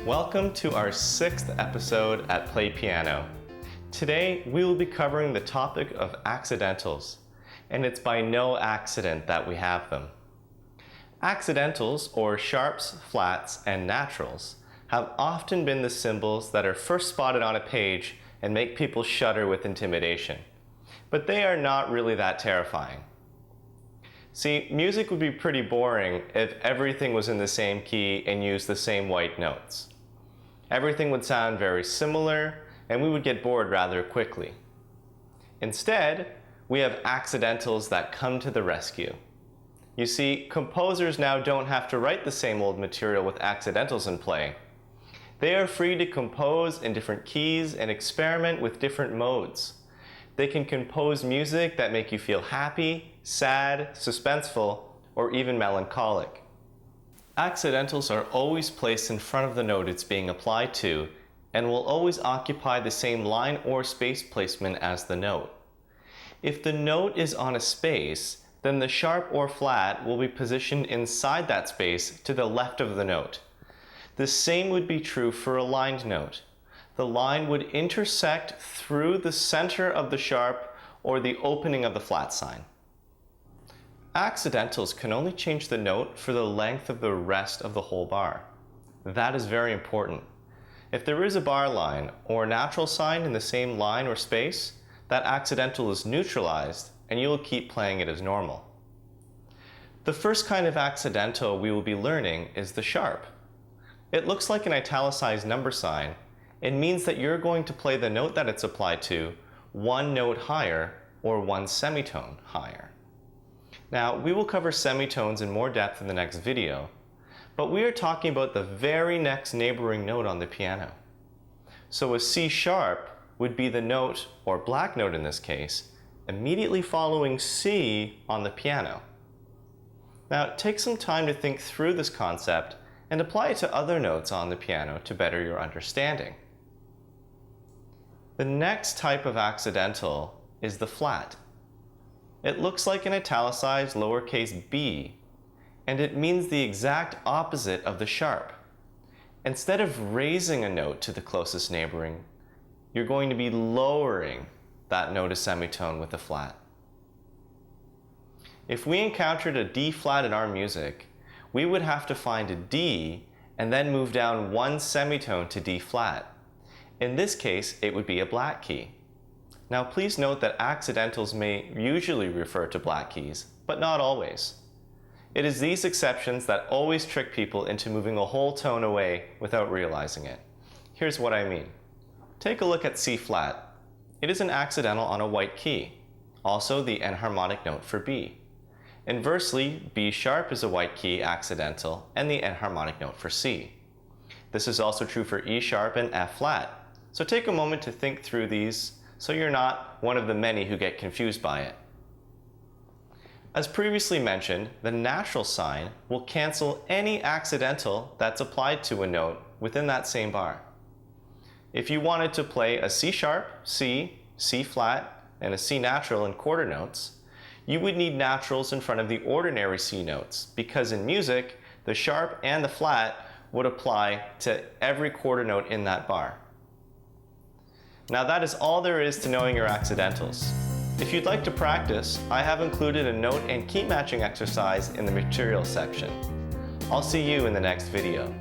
Welcome to our 6th episode at Play Piano. Today we will be covering the topic of accidentals, and it's by no accident that we have them. Accidentals, or sharps, flats, and naturals, have often been the symbols that are first spotted on a page and make people shudder with intimidation. But they are not really that terrifying. See, music would be pretty boring if everything was in the same key and used the same white notes. Everything would sound very similar, and we would get bored rather quickly. Instead, we have accidentals that come to the rescue. You see, composers now don't have to write the same old material with accidentals in play. They are free to compose in different keys and experiment with different modes. They can compose music that make you feel happy, sad, suspenseful, or even melancholic. Accidentals are always placed in front of the note it's being applied to and will always occupy the same line or space placement as the note. If the note is on a space, then the sharp or flat will be positioned inside that space to the left of the note. The same would be true for a lined note. The line would intersect through the center of the sharp or the opening of the flat sign. Accidentals can only change the note for the length of the rest of the whole bar. That is very important. If there is a bar line or a natural sign in the same line or space, that accidental is neutralized and you will keep playing it as normal. The first kind of accidental we will be learning is the sharp. It looks like an italicized number sign and means that you're going to play the note that it's applied to one note higher or one semitone higher. Now, we will cover semitones in more depth in the next video, but we are talking about the very next neighboring note on the piano. So a C sharp would be the note, or black note in this case, immediately following C on the piano. Now, take some time to think through this concept and apply it to other notes on the piano to better your understanding. The next type of accidental is the flat. It looks like an italicized lowercase b, and it means the exact opposite of the sharp. Instead of raising a note to the closest neighboring, you're going to be lowering that note a semitone with a flat. If we encountered a D flat in our music, we would have to find a D and then move down one semitone to D flat. In this case, it would be a black key. Now please note that accidentals may usually refer to black keys, but not always. It is these exceptions that always trick people into moving a whole tone away without realizing it. Here's what I mean. Take a look at C flat. It is an accidental on a white key, also the enharmonic note for B. Inversely, B sharp is a white key accidental and the enharmonic note for C. This is also true for E sharp and F flat. So take a moment to think through these so you're not one of the many who get confused by it. As previously mentioned, the natural sign will cancel any accidental that's applied to a note within that same bar. If you wanted to play a C sharp, C, C flat, and a C natural in quarter notes, you would need naturals in front of the ordinary C notes, because in music, the sharp and the flat would apply to every quarter note in that bar. Now that is all there is to knowing your accidentals. If you'd like to practice, I have included a note and key matching exercise in the materials section. I'll see you in the next video.